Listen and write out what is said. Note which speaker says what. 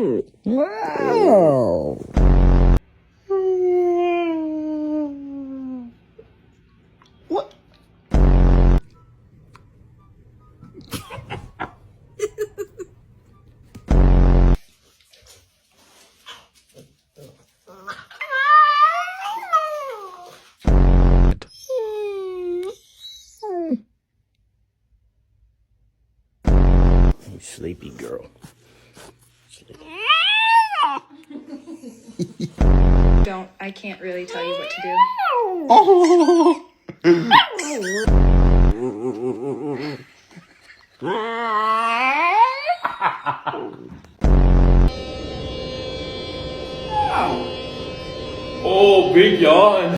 Speaker 1: Wow. What? You sleepy girl.
Speaker 2: I can't really tell you what to do.
Speaker 3: Oh, big yawn.